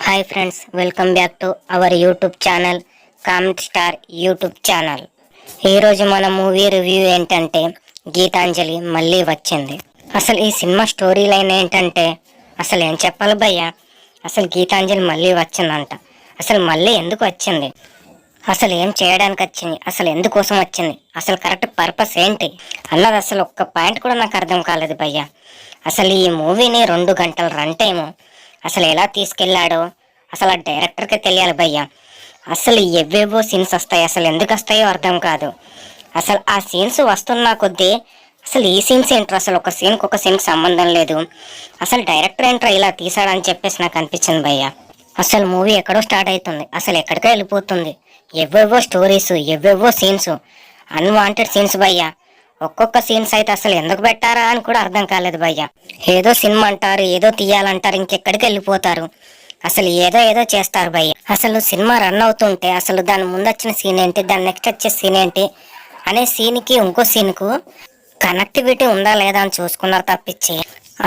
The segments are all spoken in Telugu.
Hi friends, welcome back to our YouTube channel comment star YouTube channel. ఈరోజు మన మూవీ రివ్యూ ఏంటంటే గీతాంజలి మళ్ళీ వచ్చింది. అసలు ఈ సినిమా స్టోరీ లైన్ ఏంటంటే అసలు ఏం చెప్పాలి భయ్యా. అసలు గీతాంజలి మళ్ళీ వచ్చిందంట. అసలు మళ్ళీ ఎందుకు వచ్చింది, అసలు ఏం చేయడానికి వచ్చింది, అసలు ఎందుకోసం వచ్చింది, అసలు కరెక్ట్ పర్పస్ ఏంటి అన్నది అసలు ఒక్క పాయింట్ కూడా నాకు అర్థం కాలేదు భయ్యా. అసలు ఈ మూవీని 2 గంటల రన్ టైము అసలు ఎలా తీసుకెళ్లాడో అసలు ఆ డైరెక్టర్కే తెలియాలి భయ్యా. అసలు ఎవేవో సీన్స్ వస్తాయి, అసలు ఎందుకు వస్తాయో అర్థం కాదు. అసలు ఆ సీన్స్ వస్తున్నా కొద్దీ అసలు ఈ సీన్స్ ఏంట్రా, అసలు ఒక సీన్కి ఒక సీన్కి సంబంధం లేదు, అసలు డైరెక్టర్ ఏంట్రా ఇలా తీసాడని చెప్పేసి నాకు అనిపించింది భయ్యా. అసలు మూవీ ఎక్కడో స్టార్ట్ అవుతుంది, అసలు ఎక్కడికో వెళ్ళిపోతుంది. ఎవేవో స్టోరీస్, ఎవేవో సీన్స్, అన్వాంటెడ్ సీన్స్ భయ్యా. ఒక్కొక్క సీన్స్ అయితే అసలు ఎందుకు పెట్టారా అని కూడా అర్థం కాలేదు భయ్యా. ఏదో సినిమా అంటారు, ఏదో తీయాలంటారు, ఇంకెక్కడికి వెళ్ళిపోతారు, అసలు ఏదో ఏదో చేస్తారు భయ్య. అసలు సినిమా రన్ అవుతుంటే అసలు దాని ముందు వచ్చిన సీన్ ఏంటి, దాని నెక్స్ట్ వచ్చే సీన్ ఏంటి అనే సీన్కి ఇంకో సీన్కు కనెక్టివిటీ ఉందా లేదా అని చూసుకున్నారు తప్పించి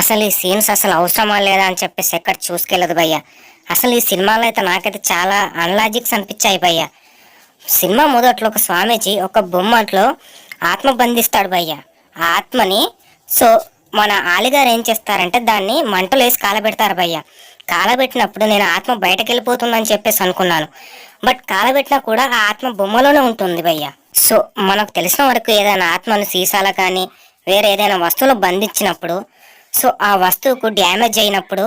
అసలు ఈ సీన్స్ అసలు అవసరమా లేదా అని చెప్పేసి ఎక్కడ చూసుకెళ్ళదు భయ్య. అసలు ఈ సినిమాలో అయితే నాకైతే చాలా అన్లాజిక్స్ అనిపించాయి భయ్య. సినిమా మొదట్లో ఒక స్వామీజీ ఒక బొమ్మట్లో ఆత్మ బంధిస్తాడు భయ్య. ఆ ఆత్మని సో మన ఆలిగారు ఏం చేస్తారంటే దాన్ని మంటలు వేసి కాలబెడతారు భయ్య. కాలబెట్టినప్పుడు నేను ఆత్మ బయటకు వెళ్ళిపోతుందని చెప్పేసి అనుకున్నాను, బట్ కాలబెట్టినా కూడా ఆ ఆత్మ బొమ్మలోనే ఉంటుంది భయ్య. సో మనకు తెలిసిన వరకు ఏదైనా ఆత్మను సీసాల కానీ వేరే ఏదైనా వస్తువులు బంధించినప్పుడు సో ఆ వస్తువుకు డ్యామేజ్ అయినప్పుడు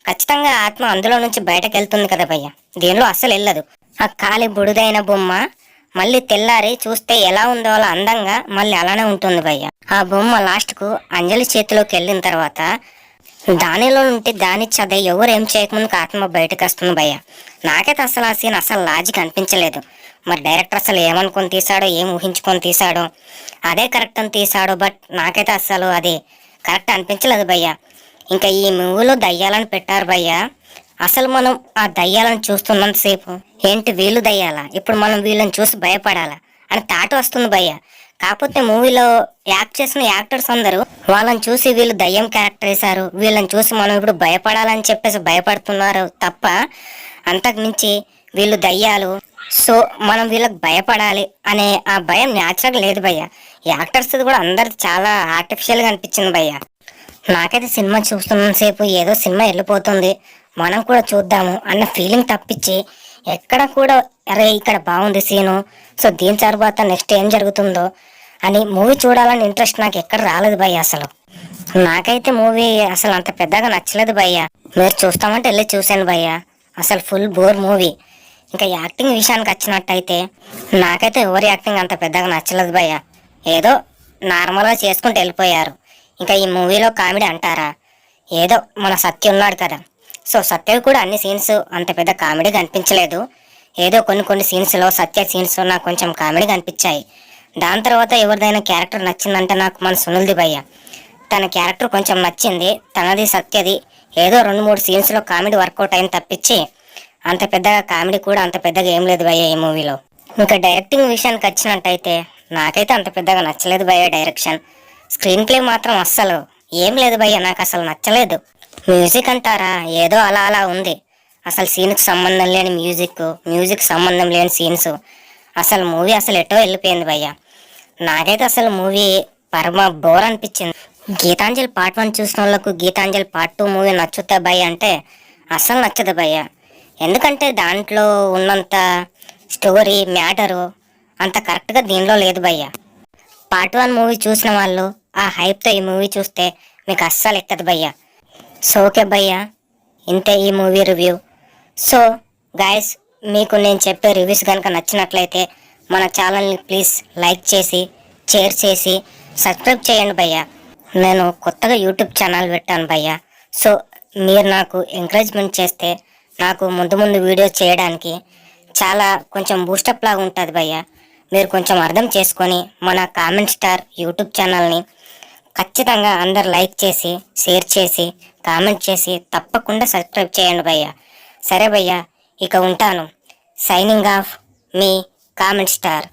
ఖచ్చితంగా ఆత్మ అందులో నుంచి బయటకు వెళ్తుంది కదా భయ్య. దీనిలో అస్సలు వెళ్ళదు. ఆ ఖాళీ బుడిదైన బొమ్మ మళ్ళీ తెల్లారి చూస్తే ఎలా ఉందో అలా అందంగా మళ్ళీ అలానే ఉంటుంది భయ్య. ఆ బొమ్మ లాస్ట్కు అంజలి చేతిలోకి వెళ్ళిన తర్వాత దానిలో నుండి దాని చదే ఎవరు ఏం చేయకముందుకు ఆత్మ బయటకు వస్తుంది భయ్య. నాకైతే అసలు ఆ సీన్ అసలు లాజిక్ అనిపించలేదు. మరి డైరెక్టర్ అసలు ఏమనుకొని తీసాడో, ఏం ఊహించుకొని తీసాడో, అదే కరెక్ట్ అని తీసాడో, బట్ నాకైతే అసలు అది కరెక్ట్ అనిపించలేదు భయ్య. ఇంకా ఈ మూవీలో దయ్యాలని పెట్టారు భయ్య. అసలు మనం ఆ దయ్యాలను చూస్తున్నంతసేపు ఏంటి వీళ్ళు దయ్యాలా, ఇప్పుడు మనం వీళ్ళని చూసి భయపడాలా అని థాట్ వస్తుంది భయ్య. కాకపోతే మూవీలో యాక్ట్ చేసిన యాక్టర్స్ అందరూ వాళ్ళని చూసి వీళ్ళు దయ్యం క్యారెక్టర్ వేశారు, వీళ్ళని చూసి మనం ఇప్పుడు భయపడాలని చెప్పేసి భయపడుతున్నారు తప్ప అంతకు మించి వీళ్ళు దయ్యాలు సో మనం వీళ్ళకి భయపడాలి అనే ఆ భయం న్యాచురల్గా లేదు భయ్య. యాక్టర్స్ కూడా అందరు చాలా ఆర్టిఫిషియల్గా అనిపించింది భయ్య. నాకైతే సినిమా చూస్తున్నంతసేపు ఏదో సినిమా వెళ్ళిపోతుంది, మనం కూడా చూద్దాము అన్న ఫీలింగ్ తప్పించి ఎక్కడ కూడా అరే ఇక్కడ బాగుంది సీను, సో దీని తర్వాత నెక్స్ట్ ఏం జరుగుతుందో అని మూవీ చూడాలని ఇంట్రెస్ట్ నాకు ఎక్కడ రాలేదు భయ్య. అసలు నాకైతే మూవీ అసలు అంత పెద్దగా నచ్చలేదు భయ్య. మీరు చూస్తామంటే వెళ్ళి చూశాను భయ్య, అసలు ఫుల్ బోర్ మూవీ. ఇంకా యాక్టింగ్ విషయానికి వచ్చినట్టయితే నాకైతే ఎవరి యాక్టింగ్ అంత పెద్దగా నచ్చలేదు భయ్య. ఏదో నార్మల్గా చేసుకుంటూ వెళ్ళిపోయారు. ఇంకా ఈ మూవీలో కామెడీ అంటారా, ఏదో మన సత్య ఉన్నాడు కదా, సో సత్య కూడా అన్ని సీన్స్ అంత పెద్ద కామెడీ కనిపించలేదు. ఏదో కొన్ని సీన్స్లో సత్య సీన్స్లో నాకు కొంచెం కామెడీ కనిపించాయి. దాని తర్వాత ఎవరిదైనా క్యారెక్టర్ నచ్చిందంటే నాకు మన సునీల్ది భయ్య. తన క్యారెక్టర్ కొంచెం నచ్చింది, తనది సత్యది ఏదో 2-3 సీన్స్లో కామెడీ వర్కౌట్ అయింది తప్పించి అంత పెద్దగా కామెడీ కూడా అంత పెద్దగా ఏం లేదు భయ్య ఈ మూవీలో. ఇంకా డైరెక్టింగ్ విషయానికి వచ్చినట్టయితే నాకైతే అంత పెద్దగా నచ్చలేదు భయ్య. డైరెక్షన్ స్క్రీన్ ప్లే మాత్రం అస్సలు ఏం లేదు భయ్య, నాకు అసలు నచ్చలేదు. మ్యూజిక్ అంటారా ఏదో అలా అలా ఉంది, అసలు సీన్కి సంబంధం లేని మ్యూజిక్ సంబంధం లేని సీన్స్, అసలు మూవీ అసలు ఎటో వెళ్ళిపోయింది భయ్య. నాకైతే అసలు మూవీ పరమ బోర్ అనిపించింది. గీతాంజలి పార్ట్ 1 చూసిన వాళ్ళకు గీతాంజలి పార్ట్ 2 మూవీ నచ్చుతా భయ్య అంటే అస్సలు నచ్చదు భయ్య. ఎందుకంటే దాంట్లో ఉన్నంత స్టోరీ మ్యాటరు అంత కరెక్ట్గా దీనిలో లేదు భయ్య. పార్ట్ 1 మూవీ చూసిన వాళ్ళు ఆ హైప్తో ఈ మూవీ చూస్తే మీకు అస్సలు ఎక్కదు భయ్య. సో ఓకే భయ్య, ఇంతే ఈ మూవీ రివ్యూ. సో గాయస్, మీకు నేను చెప్పే రివ్యూస్ కనుక నచ్చినట్లయితే మన ఛానల్ని ప్లీజ్ లైక్ చేసి షేర్ చేసి సబ్స్క్రైబ్ చేయండి భయ్య. నేను కొత్తగా యూట్యూబ్ ఛానల్ పెట్టాను భయ్య. సో మీరు నాకు ఎంకరేజ్మెంట్ చేస్తే నాకు ముందు వీడియోస్ చేయడానికి చాలా కొంచెం బూస్టప్ లాగా ఉంటుంది భయ్య. మీరు కొంచెం అర్థం చేసుకొని మన కామెంట్ స్టార్ యూట్యూబ్ ఛానల్ని ఖచ్చితంగా అందరు లైక్ చేసి షేర్ చేసి కామెంట్ చేసి తప్పకుండా సబ్స్క్రైబ్ చేయండి భయ్య. సరే భయ్య, ఇక ఉంటాను. సైనింగ్ ఆఫ్ మీ కామెంట్ స్టార్.